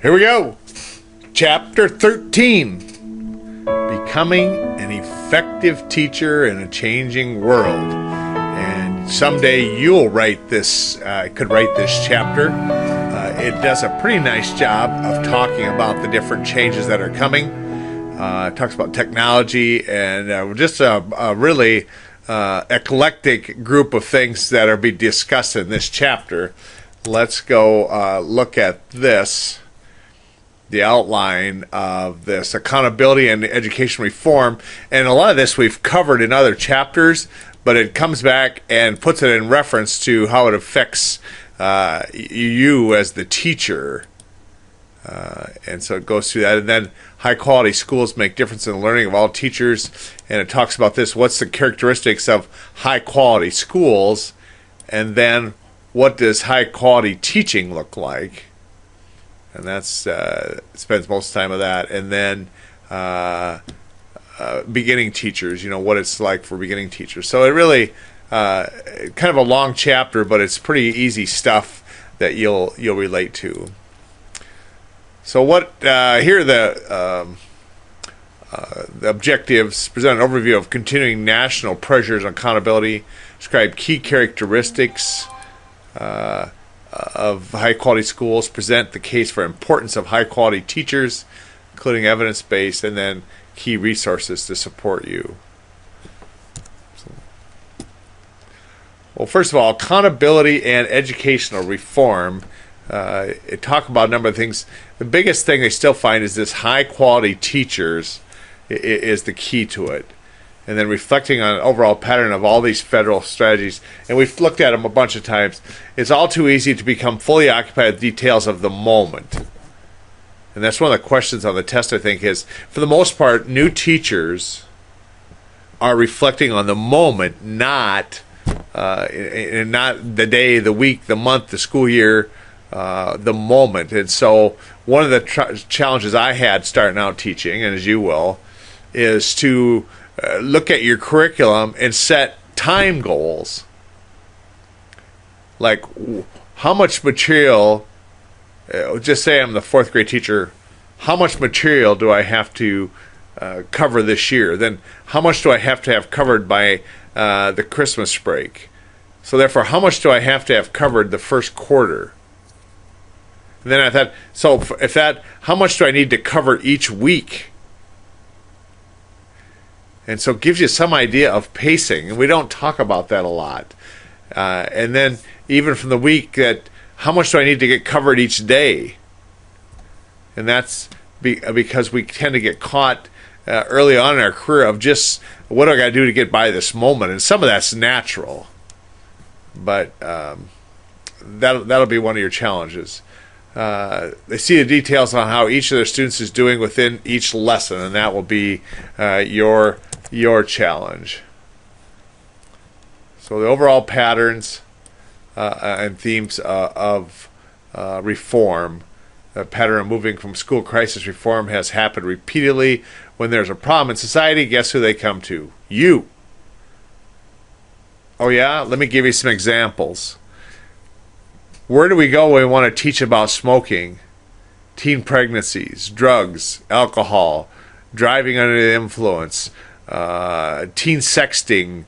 Here we go. Chapter 13. Becoming an effective teacher in a changing world. And someday you'll write this, could write this chapter. It does a pretty nice job of talking about the different changes that are coming. It talks about technology and just a really eclectic group of things that are being discussed in this chapter. Let's go look at this. The outline of this accountability and education reform, and a lot of this we've covered in other chapters, but it comes back and puts it in reference to how it affects you as the teacher, and so it goes through that. And then high quality schools make difference in the learning of all teachers, and it talks about this, what's the characteristics of high quality schools, and then what does high quality teaching look like. And that's spends most of the time of that. And then beginning teachers, what it's like for beginning teachers. So it really kind of a long chapter, but it's pretty easy stuff that you'll relate to. So what here are the objectives. Present an overview of continuing national pressures on accountability. Describe key characteristics of high-quality schools, present the case for importance of high-quality teachers, including evidence-based, and then key resources to support you. Well, first of all, accountability and educational reform. It talk about a number of things. The biggest thing they still find is this high-quality teachers is the key to it. And then reflecting on an overall pattern of all these federal strategies, and we've looked at them a bunch of times, it's all too easy to become fully occupied with details of the moment. And that's one of the questions on the test, I think, is, for the most part, new teachers are reflecting on the moment, not the day, the week, the month, the school year, the moment. And so one of the challenges I had starting out teaching, and as you will, is to look at your curriculum and set time goals. Like, how much material, just say I'm the fourth grade teacher, how much material do I have to cover this year? Then how much do I have to have covered by the Christmas break? So therefore, how much do I have to have covered the first quarter? And then I thought, so how much do I need to cover each week? And so it gives you some idea of pacing, and we don't talk about that a lot. And then even from the week, that how much do I need to get covered each day? And that's because we tend to get caught early on in our career of just, what do I got to do to get by this moment? And some of that's natural, but that'll be one of your challenges. They see the details on how each of their students is doing within each lesson, and that will be your challenge. So the overall patterns and themes of reform. The pattern of moving from school crisis reform has happened repeatedly. When there's a problem in society, guess who they come to? You. Oh yeah? Let me give you some examples. Where do we go when we want to teach about smoking, teen pregnancies, drugs, alcohol, driving under the influence, teen sexting,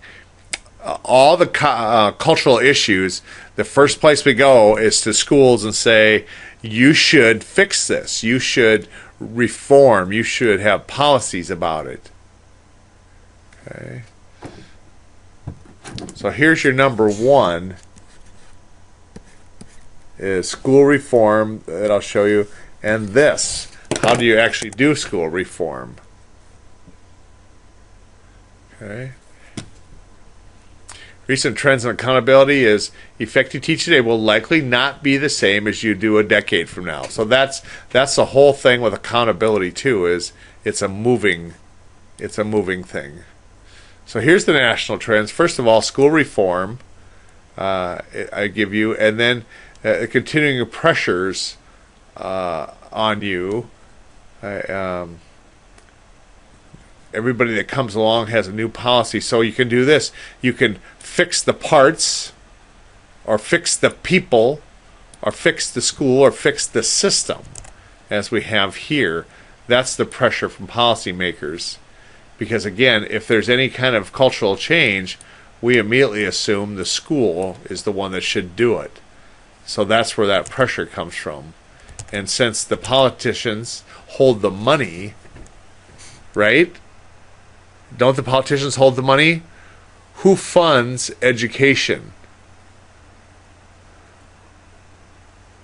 all the cultural issues? The first place we go is to schools and say, you should fix this. You should reform. You should have policies about it. Okay. So here's your number one. Is school reform that I'll show you, and this, how do you actually do school reform? Okay. Recent trends in accountability is effective teaching today will likely not be the same as you do a decade from now. So that's the whole thing with accountability too, is it's a moving thing. So here's the national trends. First of all, school reform, I give you, and then continuing pressures on you. Everybody that comes along has a new policy, so you can do this. You can fix the parts, or fix the people, or fix the school, or fix the system. as we have here, that's the pressure from policymakers. Because again, if there's any kind of cultural change, we immediately assume the school is the one that should do it. So that's where that pressure comes from. And since the politicians hold the money, right? Don't the politicians hold the money? Who funds education?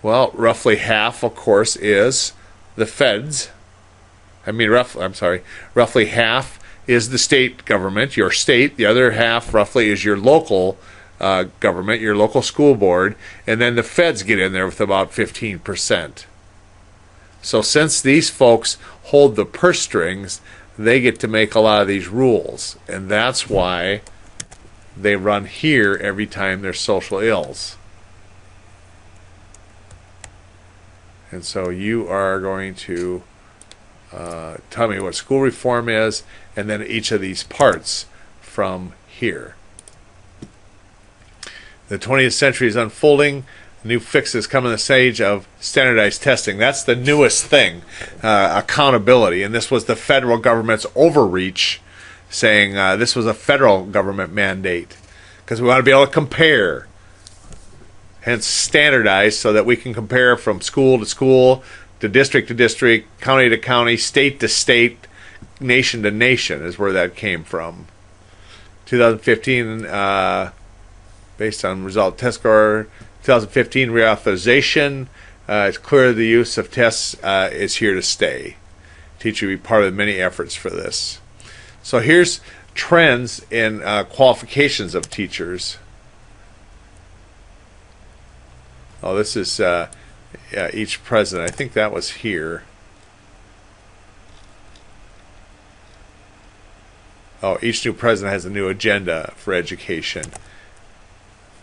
Well, roughly half, of course, is the feds. Roughly half is the state government, your state. The other half, roughly, is your local government, your local school board. And then the feds get in there with about 15%. So since these folks hold the purse strings, they get to make a lot of these rules. And that's why they run here every time there's social ills. And so you are going to tell me what school reform is, and then each of these parts from here. The 20th century is unfolding. New fixes come in the stage of standardized testing. That's the newest thing, accountability. And this was the federal government's overreach, saying this was a federal government mandate, because we want to be able to compare. Hence standardized, so that we can compare from school to school, to district, county to county, state to state, nation to nation is where that came from. 2015, based on result test score, 2015 reauthorization. It's clear the use of tests is here to stay. Teacher will be part of the many efforts for this. So here's trends in qualifications of teachers. Oh, this is each president. I think that was here. Oh, each new president has a new agenda for education.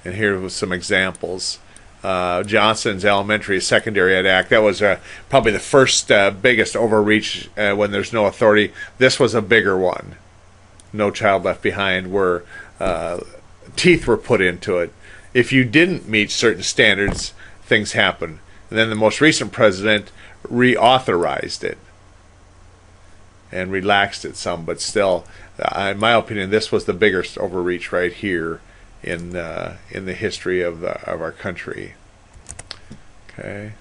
And here was some examples. Johnson's Elementary Secondary Ed Act. That was probably the first biggest overreach when there's no authority. This was a bigger one. No Child Left Behind, where teeth were put into it. If you didn't meet certain standards, things happen. And then the most recent president reauthorized it and relaxed it some, but still, in my opinion, this was the biggest overreach right here in the history of our country. Okay.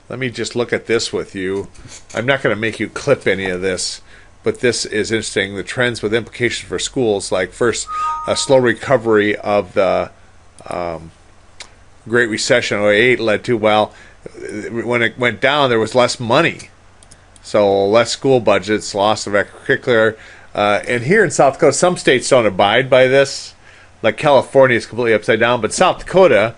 Let me just look at this with you. I'm not going to make you clip any of this, but this is interesting. The trends with implications for schools, like first, a slow recovery of the Great Recession of '08 led to, well, when it went down, there was less money. So less school budgets, loss of extracurricular. And here in South Dakota, some states don't abide by this. Like California is completely upside down. But South Dakota,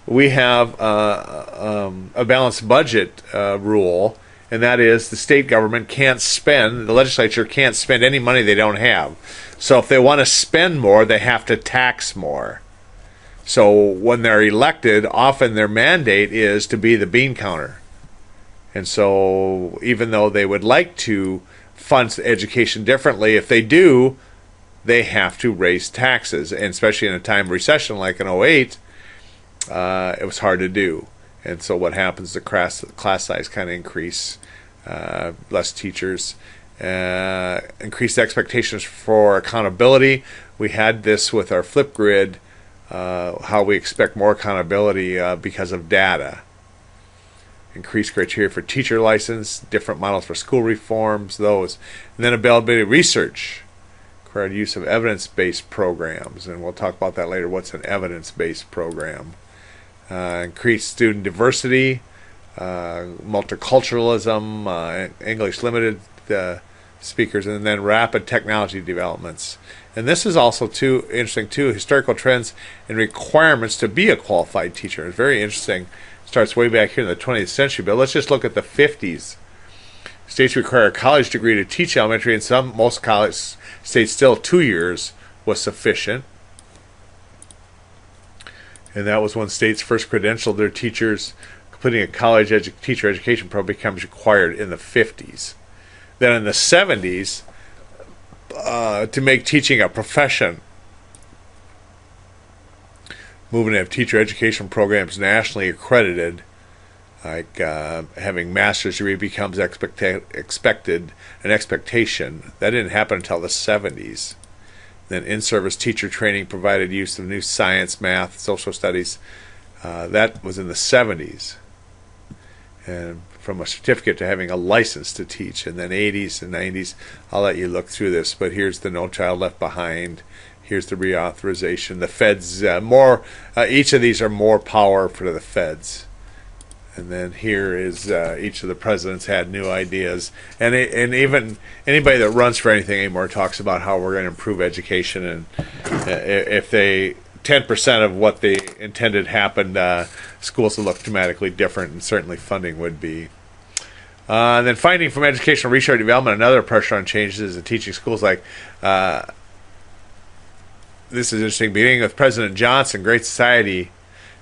we have a balanced budget rule. And that is the state government can't spend, the legislature can't spend any money they don't have. So if they want to spend more, they have to tax more. So when they're elected, often their mandate is to be the bean counter. And so even though they would like to fund education differently, if they do, they have to raise taxes. And especially in a time of recession like in '08, it was hard to do. And so what happens, the class size kind of increase, less teachers, increased expectations for accountability. We had this with our flip grid, how we expect more accountability because of data. Increased criteria for teacher license, different models for school reforms, those. And then availability of research, required use of evidence-based programs. And we'll talk about that later. What's an evidence-based program? Increased student diversity, multiculturalism, English limited speakers, and then rapid technology developments. And this is also interesting too, historical trends and requirements to be a qualified teacher. It's very interesting. It starts way back here in the 20th century, but let's just look at the 50s. States require a college degree to teach elementary, and most college states still 2 years was sufficient. And that was when states first credentialed their teachers. Completing a college teacher education program becomes required in the 50s. Then in the 70s, to make teaching a profession, moving to have teacher education programs nationally accredited, like having master's degree becomes expected, an expectation. That didn't happen until the 70s. Then in-service teacher training provided use of new science, math, social studies. That was in the 70s. And from a certificate to having a license to teach. And then 80s and 90s, I'll let you look through this, but here's the No Child Left Behind. Here's the reauthorization. The feds, each of these are more power for the feds. And then here is each of the presidents had new ideas. And even anybody that runs for anything anymore talks about how we're going to improve education. And if 10% of what they intended happened, schools will look dramatically different, and certainly funding would be. And then finding from educational research and development, another pressure on changes in teaching schools. Like this is interesting. Beginning with President Johnson, Great Society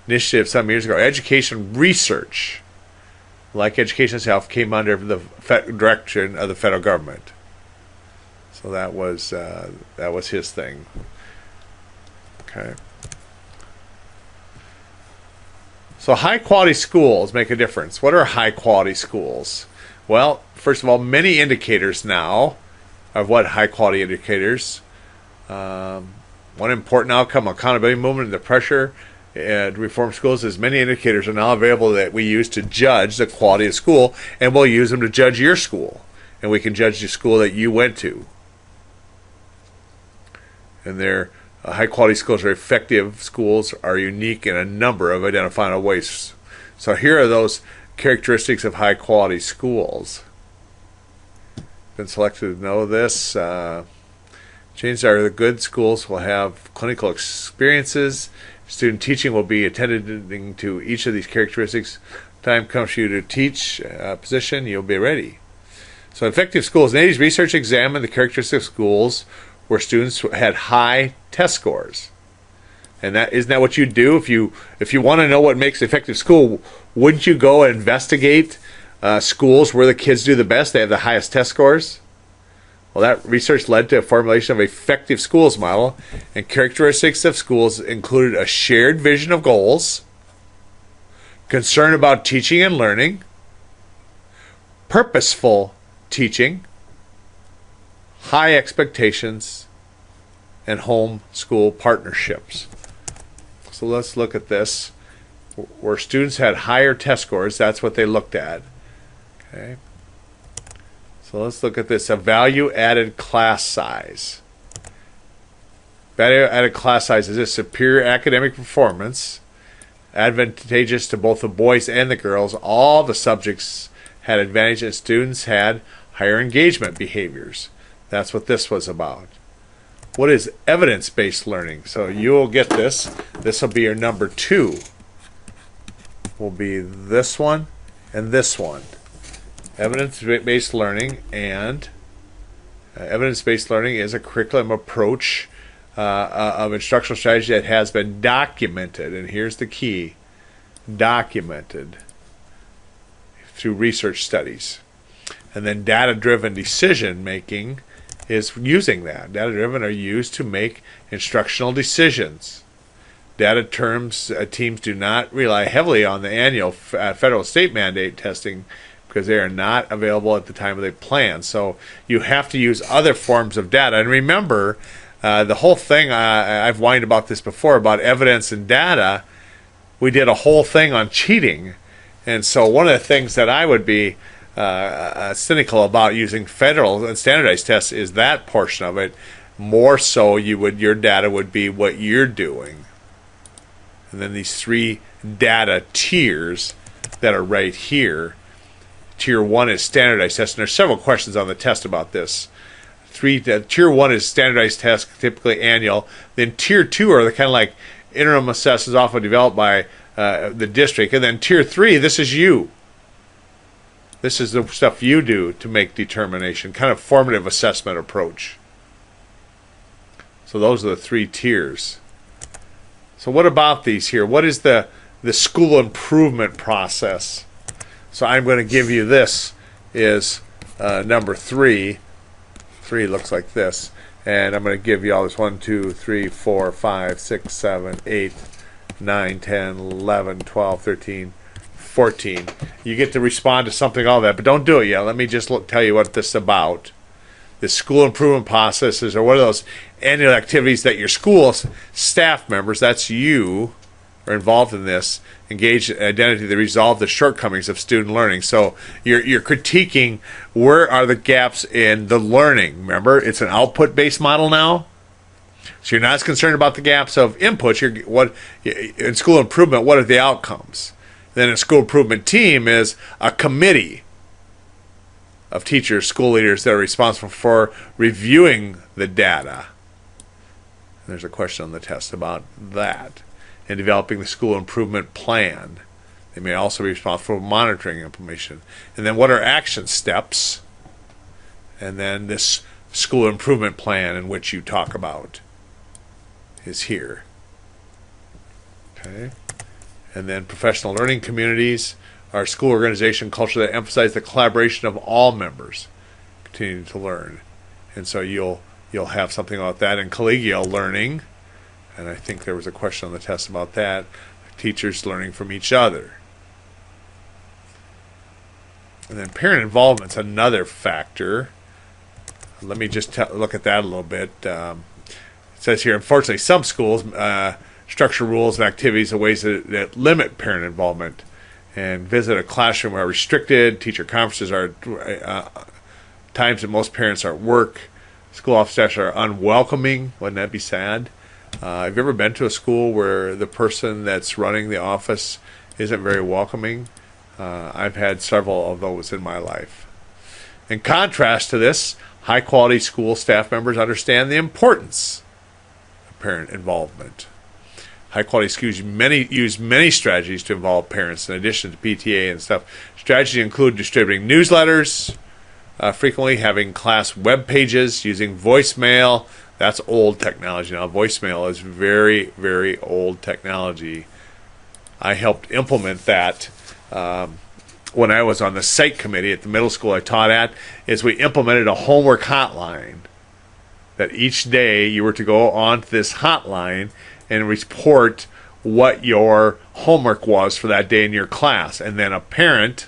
initiative some years ago, education research, like education itself, came under the direction of the federal government. So that was his thing. Okay. So high quality schools make a difference. What are high quality schools? Well, first of all, many indicators now of what high quality indicators. One important outcome, accountability movement, and the pressure to reform schools is many indicators are now available that we use to judge the quality of school, and we'll use them to judge your school, and we can judge the school that you went to. And they're high quality schools are effective schools, are unique in a number of identifiable ways. So here are those characteristics of high quality schools. Been selected to know this. Changes are the good schools will have clinical experiences. Student teaching will be attending to each of these characteristics. Time comes for you to teach a position, you'll be ready. So effective schools. In 80s, research examined the characteristics of schools where students had high test scores. And isn't that what you do? If you want to know what makes an effective school, wouldn't you go and investigate schools where the kids do the best, they have the highest test scores? Well, that research led to a formulation of an effective schools model, and characteristics of schools included a shared vision of goals, concern about teaching and learning, purposeful teaching, high expectations, and home-school partnerships. So let's look at this. Where students had higher test scores, that's what they looked at. Okay. So let's look at this, a value-added class size. Value-added class size is a superior academic performance, advantageous to both the boys and the girls. All the subjects had advantage, and students had higher engagement behaviors. That's what this was about. What is evidence-based learning? So you'll get this. This will be your number 2. Will be this one and this one. Evidence-based learning, and evidence-based learning is a curriculum approach of instructional strategy that has been documented, and here's the key, documented through research studies. And then data-driven decision-making is using that. Data-driven are used to make instructional decisions. Data teams do not rely heavily on the annual federal state mandate testing because they are not available at the time of the plan. So you have to use other forms of data. And remember, the whole thing, I've whined about this before, about evidence and data. We did a whole thing on cheating. And so one of the things that I would be cynical about using federal and standardized tests is that portion of it. More so, your data would be what you're doing. And then these 3 data tiers that are right here. Tier 1 is standardized tests, and there's several questions on the test about this. Tier 1 is standardized tests, typically annual. Then Tier 2 are the kind of like interim assessments often developed by the district. And then Tier 3, this is you. This is the stuff you do to make determination, kind of formative assessment approach. So those are the 3 tiers. So what about these here? What is the school improvement process? So I'm going to give you this is number 3. 3 looks like this. And I'm going to give you all this 1, 2, 3, 4, 5, 6, 7, 8, 9, 10, 11, 12, 13, 14. You get to respond to something, all that, but don't do it yet. Let me just tell you what this is about. The school improvement processes are one of those annual activities that your school staff members, that's you, are involved in this, engage in identity to resolve the shortcomings of student learning. So you're critiquing where are the gaps in the learning. Remember, it's an output-based model now. So you're not as concerned about the gaps of input. In school improvement, what are the outcomes? Then a school improvement team is a committee of teachers, school leaders that are responsible for reviewing the data. And there's a question on the test about that. And developing the school improvement plan. They may also be responsible for monitoring information. And then what are action steps? And then this school improvement plan in which you talk about is here. Okay. And then professional learning communities are school organization culture that emphasize the collaboration of all members continuing to learn. And so you'll have something about that. And collegial learning, and I think there was a question on the test about that, teachers learning from each other. And then parent involvement's another factor. Let me just look at that a little bit. It says here, unfortunately, some schools structure rules and activities in ways that limit parent involvement. And visit a classroom are restricted. Teacher conferences are times that most parents are at work. School office staff are unwelcoming. Wouldn't that be sad? Have you ever been to a school where the person that's running the office isn't very welcoming? I've had several of those in my life. In contrast to this, high-quality school staff members understand the importance of parent involvement. High-quality schools use many strategies to involve parents in addition to PTA and stuff. Strategies include distributing newsletters, frequently having class web pages, using voicemail. That's old technology now. Voicemail is very, very old technology. I helped implement that when I was on the site committee at the middle school I taught at, is we implemented a homework hotline that each day you were to go on to this hotline and report what your homework was for that day in your class. And then a parent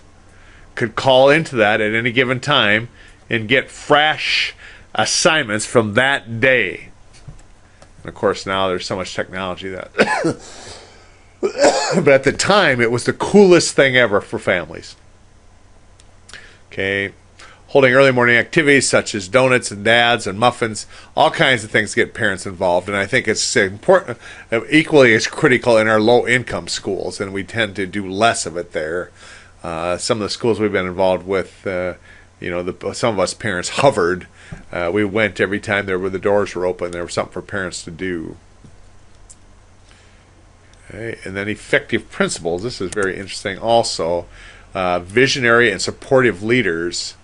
could call into that at any given time and get fresh assignments from that day. And of course now there's so much technology that but at the time it was the coolest thing ever for families. Okay. Holding early morning activities such as donuts and dads and muffins, all kinds of things to get parents involved. And I think it's important, equally as critical in our low-income schools, and we tend to do less of it there. Some of the schools we've been involved with, some of us parents hovered. We went every time the doors were open. There was something for parents to do. Okay. And then effective principals. This is very interesting also. Visionary and supportive leaders.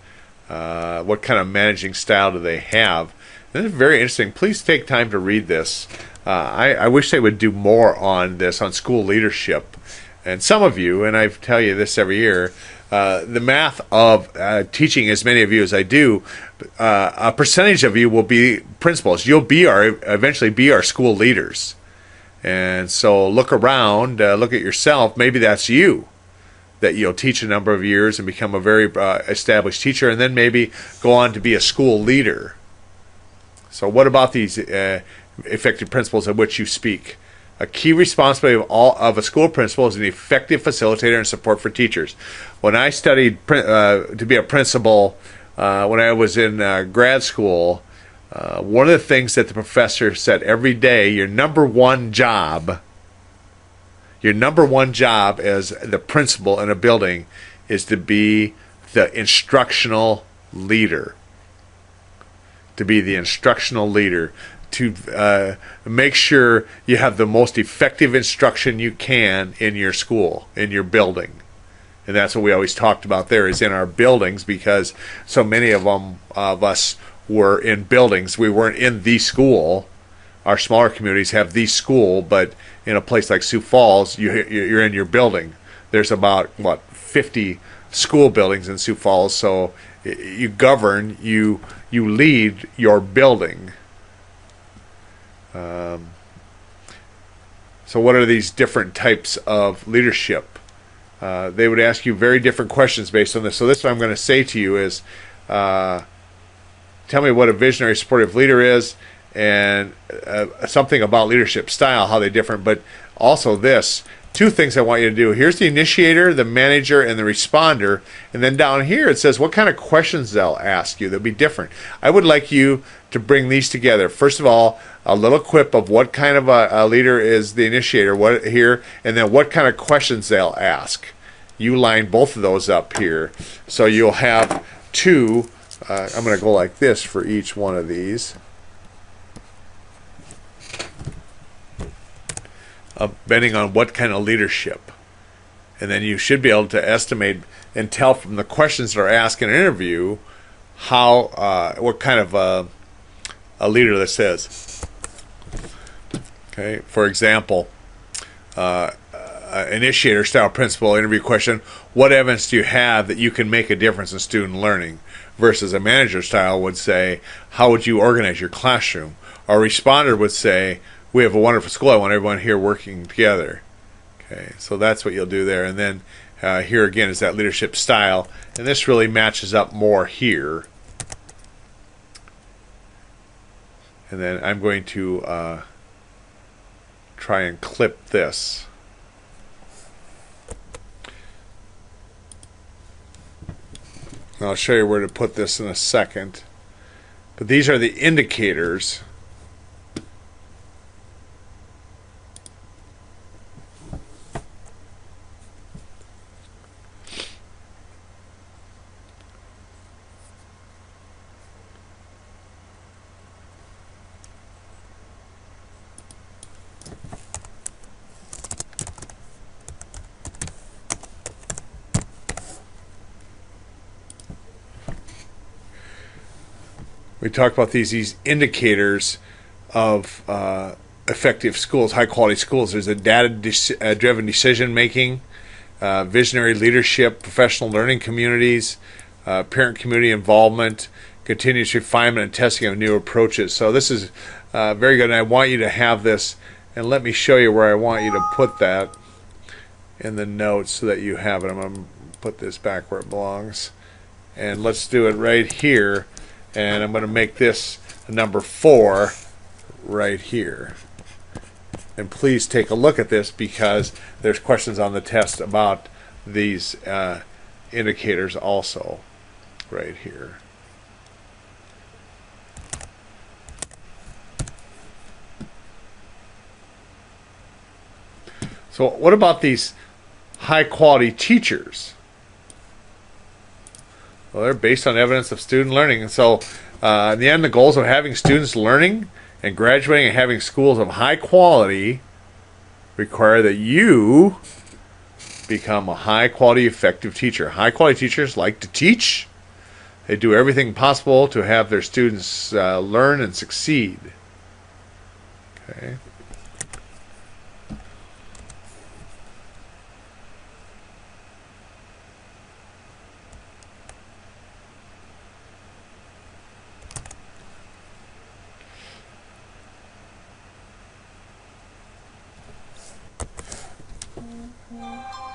What kind of managing style do they have? This is very interesting. Please take time to read this. I wish they would do more on this, on school leadership. And some of you, and I tell you this every year, the math of teaching as many of you as I do, a percentage of you will be principals. You'll eventually be our school leaders. And so look around, look at yourself. Maybe that's you, that you'll teach a number of years and become a very established teacher, and then maybe go on to be a school leader. So what about these effective principles of which you speak? A key responsibility of a school principal is an effective facilitator and support for teachers. When I studied to be a principal, when I was in grad school, one of the things that the professor said every day, your number one job as the principal in a building is to be the instructional leader. To be the instructional leader. To make sure you have the most effective instruction you can in your school, in your building. And that's what we always talked about there, is in our buildings, because so many of us were in buildings. We weren't in the school. Our smaller communities have the school, but in a place like Sioux Falls, you're in your building. There's about, 50 school buildings in Sioux Falls, so you govern, you lead your building. So So what are these different types of leadership? They would ask you very different questions based on this. So this is what I'm going to say to you is, tell me what a visionary supportive leader is, and something about leadership style, how they're different, but also this. Two things I want you to do. Here's the initiator, the manager, and the responder. And then down here it says what kind of questions they'll ask you. They'll be different. I would like you to bring these together. First of all, a little quip of what kind of a leader is the initiator, what here, and then what kind of questions they'll ask. You line both of those up here. So you'll have two. I'm going to go like this for each one of these. Depending on what kind of leadership. And then you should be able to estimate and tell from the questions that are asked in an interview how what kind of a leader this is. Okay, for example, initiator style principal interview question: what evidence do you have that you can make a difference in student learning? Versus a manager style would say, how would you organize your classroom? Or a responder would say, we have a wonderful school. I want everyone here working together. Okay, so that's what you'll do there. And then here again is that leadership style. And this really matches up more here. And then I'm going to try and clip this. And I'll show you where to put this in a second. But these are the indicators. We talk about these indicators of effective schools, high quality schools. There's a data-driven decision making, visionary leadership, professional learning communities, parent community involvement, continuous refinement and testing of new approaches. So this is very good, and I want you to have this, and let me show you where I want you to put that in the notes so that you have it. I'm going to put this back where it belongs, and let's do it right here. And I'm going to make this number 4 right here. And please take a look at this because there's questions on the test about these indicators also right here. So what about these high quality teachers? Well, they're based on evidence of student learning. And so, in the end, the goals of having students learning and graduating and having schools of high quality require that you become a high quality, effective teacher. High quality teachers like to teach. They do everything possible to have their students learn and succeed. Okay.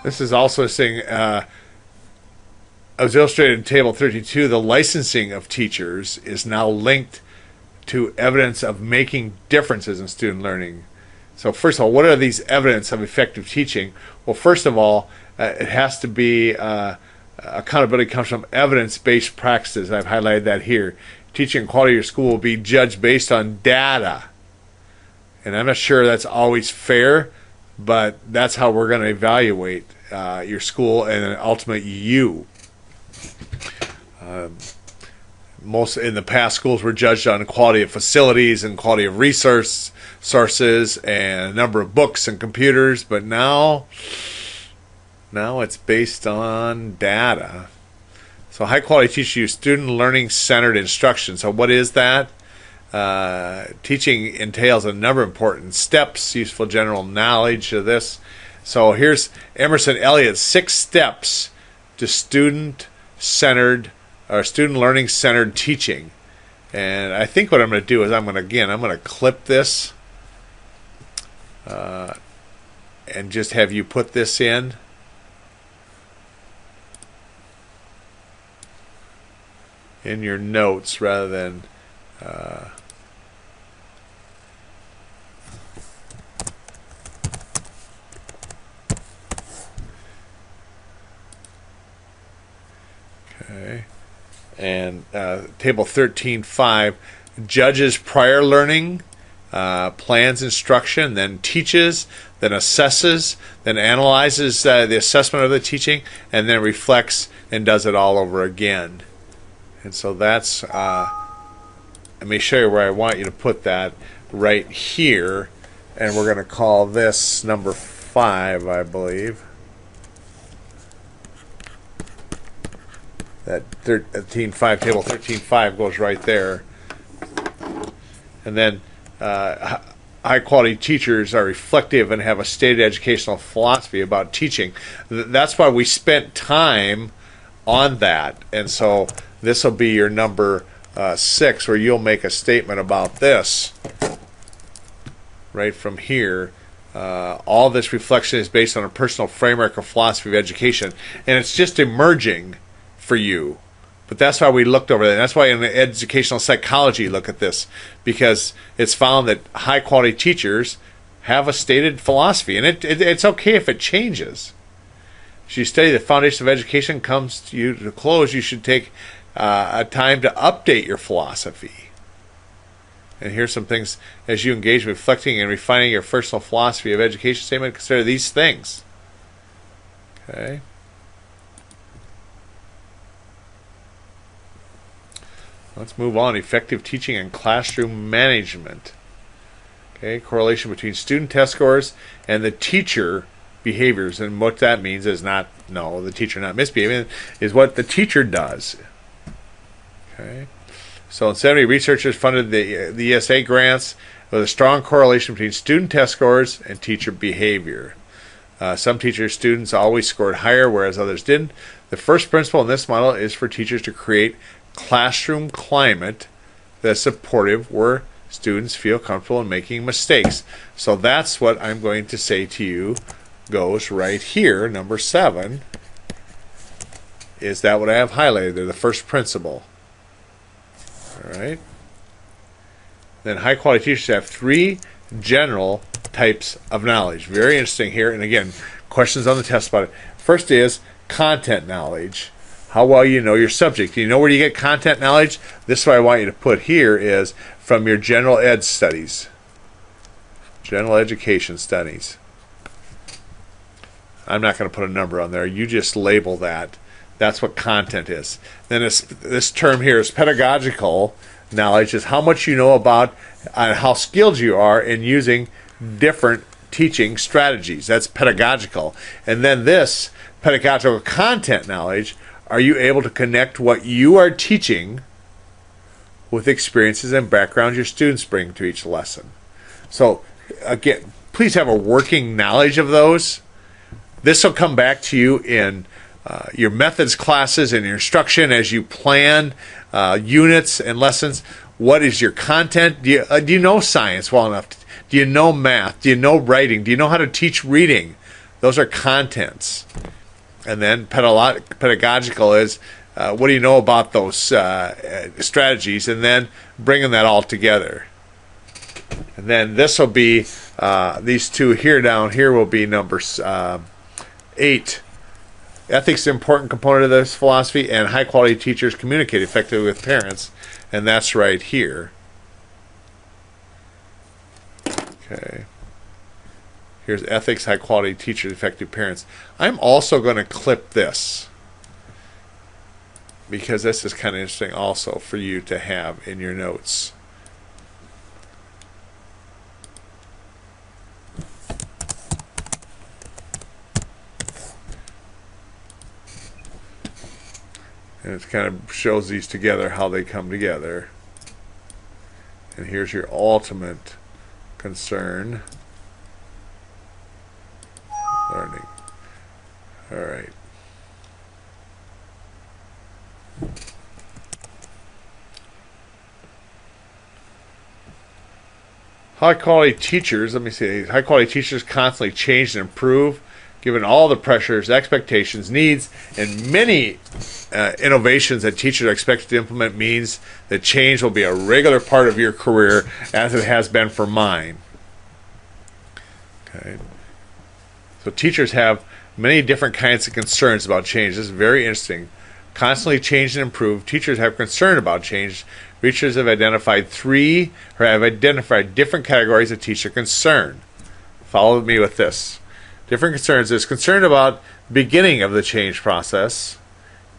This is also saying, as illustrated in Table 32, the licensing of teachers is now linked to evidence of making differences in student learning. So first of all, what are these evidence of effective teaching? Well, first of all, it has to be accountability comes from evidence-based practices. I've highlighted that here. Teaching quality of your school will be judged based on data. And I'm not sure that's always fair, but that's how we're going to evaluate your school and ultimately you. Most in the past, schools were judged on quality of facilities and quality of sources and number of books and computers, but now it's based on data. So high quality teaching use student learning centered instruction. So what is that? Teaching entails a number of important steps, useful general knowledge of this. So here's Emerson Elliott's 6 steps to student-centered or student learning centered teaching. And I think what I'm going to do is I'm going to clip this and just have you put this in. In your notes rather than okay. And table 13.5 judges prior learning, plans instruction, then teaches, then assesses, then analyzes the assessment of the teaching, and then reflects and does it all over again. And so that's, let me show you where I want you to put that, right here. And we're going to call this number 5, I believe. That 13.5, table 13.5 goes right there. And then high quality teachers are reflective and have a stated educational philosophy about teaching. That's why we spent time on that. And so this will be your number 6, where you'll make a statement about this right from here. All this reflection is based on a personal framework or philosophy of education, and it's just emerging for you. But that's why we looked over that. That's why in educational psychology you look at this, because it's found that high quality teachers have a stated philosophy, and it's okay if it changes. As you study the foundation of education comes to you to close, you should take a time to update your philosophy. And here's some things as you engage in reflecting and refining your personal philosophy of education statement. Consider these things. Okay. Let's move on. Effective teaching and classroom management. Okay, correlation between student test scores and the teacher behaviors. And what that means is not, no, the teacher not misbehaving, is what the teacher does. Okay. So in 70, researchers funded the ESA grants with a strong correlation between student test scores and teacher behavior. Some students always scored higher, whereas others didn't. The first principle in this model is for teachers to create classroom climate that's supportive, where students feel comfortable in making mistakes. So that's what I'm going to say to you goes right here, number 7. Is that what I have highlighted there, the first principle? All right. Then high quality teachers have 3 general types of knowledge. Very interesting here. And again, questions on the test about it. First is content knowledge. How well you know your subject. You know where you get content knowledge? This is what I want you to put here is from your general ed studies. General education studies. I'm not going to put a number on there. You just label that. That's what content is. Then this term here is pedagogical knowledge, is how much you know about how skilled you are in using different teaching strategies. That's pedagogical. And then this pedagogical content knowledge, are you able to connect what you are teaching with experiences and backgrounds your students bring to each lesson? So again, please have a working knowledge of those. This will come back to you in your methods classes and your instruction as you plan units and lessons. What is your content? Do you know science well enough? Do you know math? Do you know writing? Do you know how to teach reading? Those are contents. And then pedagogical is what do you know about those strategies? And then bringing that all together. And then this will be, these two here down here will be number 8. Ethics is an important component of this philosophy, and high quality teachers communicate effectively with parents, and that's right here. Okay. Here's ethics, high quality teachers, effective parents. I'm also going to clip this because this is kind of interesting also for you to have in your notes. And it kind of shows these together, how they come together. And here's your ultimate concern. Learning. All right. High quality teachers, let me see, high quality teachers constantly change and improve given all the pressures, expectations, needs, and many innovations that teachers are expected to implement means that change will be a regular part of your career as it has been for mine. Okay. So teachers have many different kinds of concerns about change. This is very interesting. Constantly change and improve. Teachers have concern about change. Researchers have identified different categories of teacher concern. Follow me with this. Different concerns is concerned about beginning of the change process,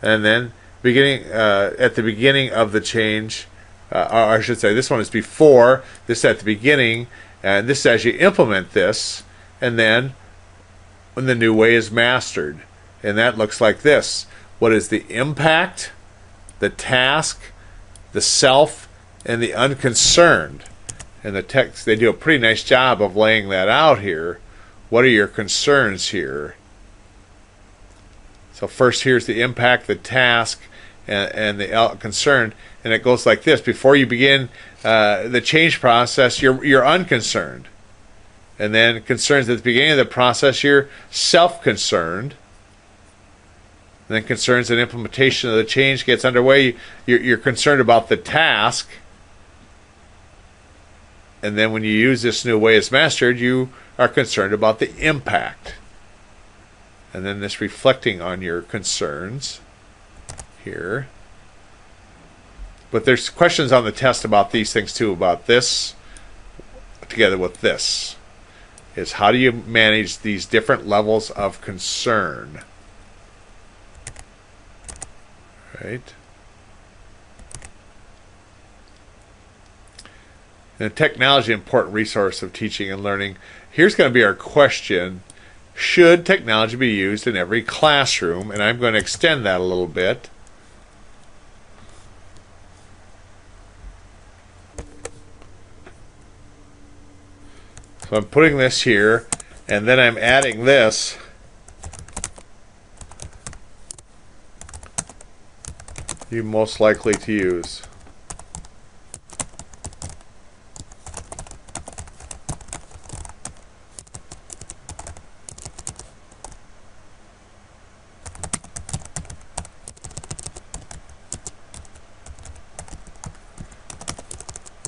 and then at the beginning of the change, or I should say this one is before, this at the beginning, and this is as you implement this, and then when the new way is mastered. And that looks like this. What is the impact, the task, the self, and the unconcerned? And the text, they do a pretty nice job of laying that out here. What are your concerns here? So first here's the impact, the task, and the concern. And it goes like this. Before you begin the change process, you're unconcerned. And then concerns at the beginning of the process, you're self-concerned. And then concerns and implementation of the change gets underway, you're concerned about the task. And then when you use this new way as mastered, you are concerned about the impact. And then this reflecting on your concerns here. But there's questions on the test about these things too, about this together with this. Is how do you manage these different levels of concern? Right? And technology, an important resource of teaching and learning. Here's going to be our question. Should technology be used in every classroom? And I'm going to extend that a little bit. So I'm putting this here, and then I'm adding this. You're most likely to use.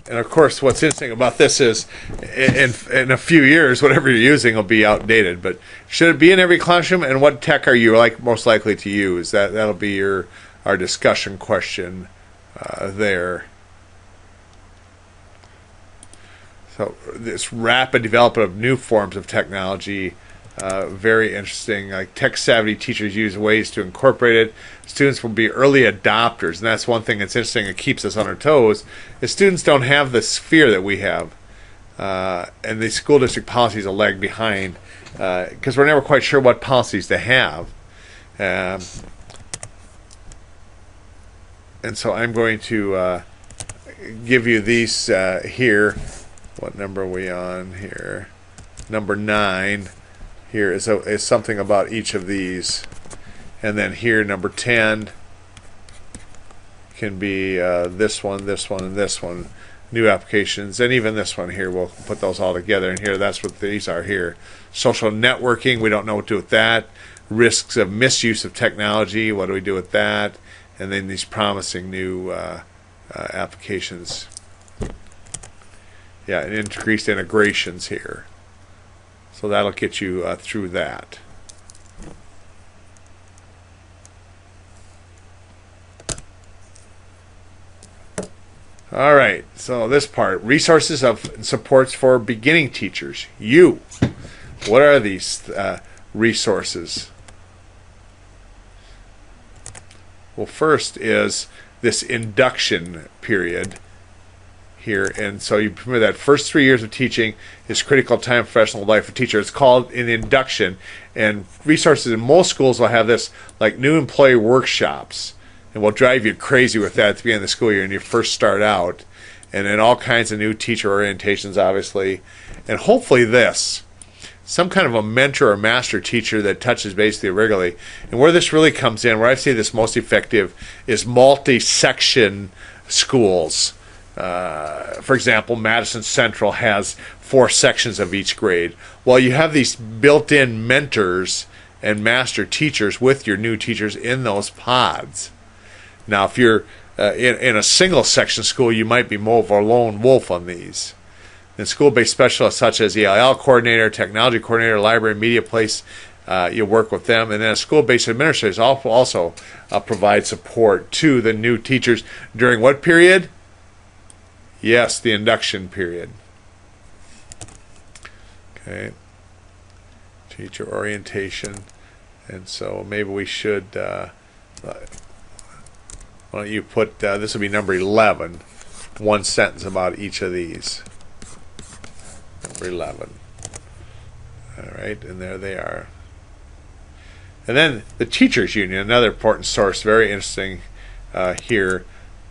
And of course, what's interesting about this is, in a few years, whatever you're using will be outdated. But should it be in every classroom? And what tech are you most likely to use? That'll be our discussion question there. So this rapid development of new forms of technology, very interesting. Like tech-savvy teachers use ways to incorporate it. Students will be early adopters, and that's one thing that's interesting that keeps us on our toes, is students don't have this fear that we have. And the school district policies will lag behind because we're never quite sure what policies to have. And so I'm going to give you these here. What number are we on here? Number 9. Here is something about each of these. And then here, number 10 can be this one, and this one. New applications, and even this one here, we'll put those all together. And here, that's what these are here. Social networking, we don't know what to do with that. Risks of misuse of technology, what do we do with that? And then these promising new applications. Yeah, and increased integrations here. So that'll get you through that. All right, so this part, resources of supports for beginning teachers. What are these resources? Well, first is this induction period here, and so you remember that first 3 years of teaching is critical time in professional life for teachers. It's called an induction, and resources in most schools will have this, like new employee workshops. And will drive you crazy with that at the beginning of the school year when you first start out. And then all kinds of new teacher orientations, obviously. And hopefully this, some kind of a mentor or master teacher that touches basically regularly. And where this really comes in, where I see this most effective, is multi-section schools. for example, Madison Central has 4 sections of each grade. Well, you have these built-in mentors and master teachers with your new teachers in those pods. Now, if you're in a single section school, you might be more of a lone wolf on these. And school-based specialists such as ELL coordinator, technology coordinator, library, media place, you work with them. And then school-based administrators also provide support to the new teachers during what period? Yes, the induction period. Okay. Teacher orientation. And so maybe we should, why don't you put, this will be number 11, one sentence about each of these. Number 11. All right, and there they are. And then the Teachers Union, another important source, very interesting here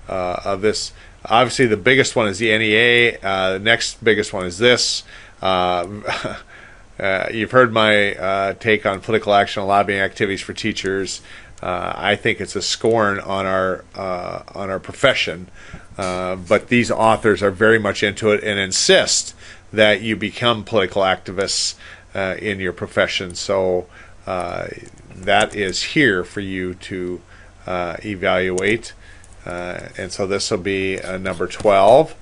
of this. Obviously, the biggest one is the NEA. The next biggest one is this. You've heard my take on political action and lobbying activities for teachers. I think it's a scorn on our profession, but these authors are very much into it and insist that you become political activists in your profession. So that is here for you to evaluate. And so this will be number 12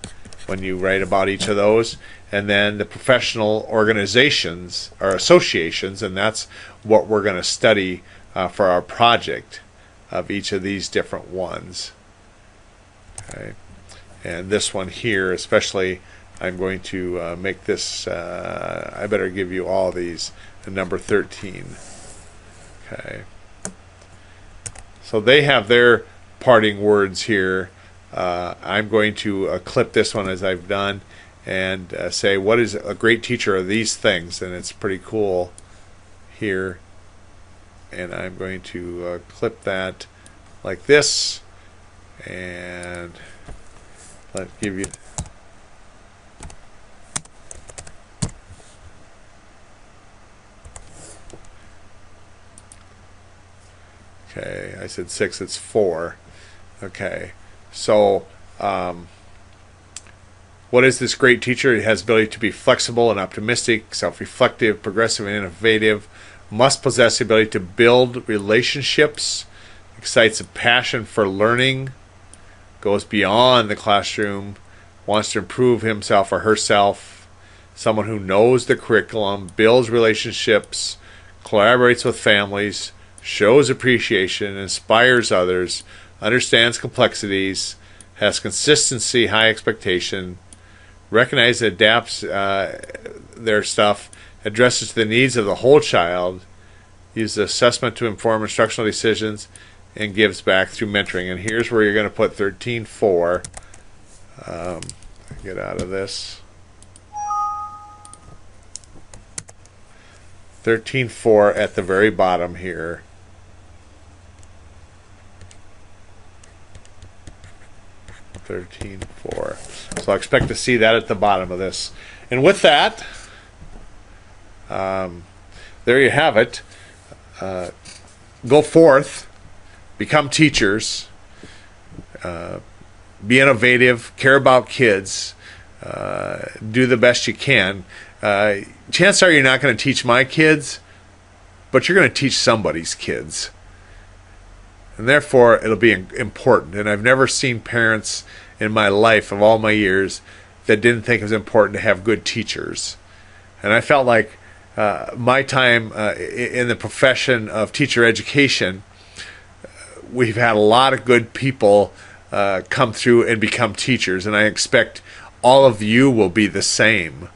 when you write about each of those. And then the professional organizations or associations, and that's what we're going to study for our project of each of these different ones. Okay. And this one here, especially, I'm going to make this, I better give you all these, number 13. Okay. So they have their parting words here. I'm going to clip this one as I've done and say, what is a great teacher of these things? And it's pretty cool here. And I'm going to clip that like this, and let's give you. Okay, I said 6, it's 4. Okay, so what is this great teacher? It has the ability to be flexible and optimistic, self-reflective, progressive, and innovative, must possess the ability to build relationships, excites a passion for learning, goes beyond the classroom, wants to improve himself or herself, someone who knows the curriculum, builds relationships, collaborates with families, shows appreciation, inspires others, understands complexities, has consistency, high expectation, recognizes and adapts their stuff, addresses the needs of the whole child, uses assessment to inform instructional decisions, and gives back through mentoring. And here's where you're going to put 13.4. Get out of this. 13.4 at the very bottom here. So I expect to see that at the bottom of this. And with that, there you have it. Go forth, become teachers, be innovative, care about kids, do the best you can. Chances are you're not going to teach my kids, but you're going to teach somebody's kids. And therefore, it'll be important. And I've never seen parents in my life, of all my years, that didn't think it was important to have good teachers. And I felt like my time in the profession of teacher education, we've had a lot of good people come through and become teachers. And I expect all of you will be the same.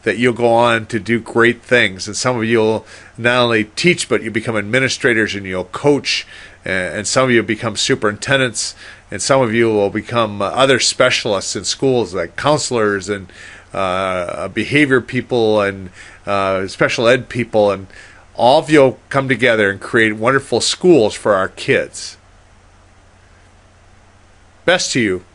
That you'll go on to do great things. And some of you will not only teach, but you become administrators and you'll coach. And some of you become superintendents. And some of you will become other specialists in schools like counselors and behavior people and special ed people. And all of you will come together and create wonderful schools for our kids. Best to you.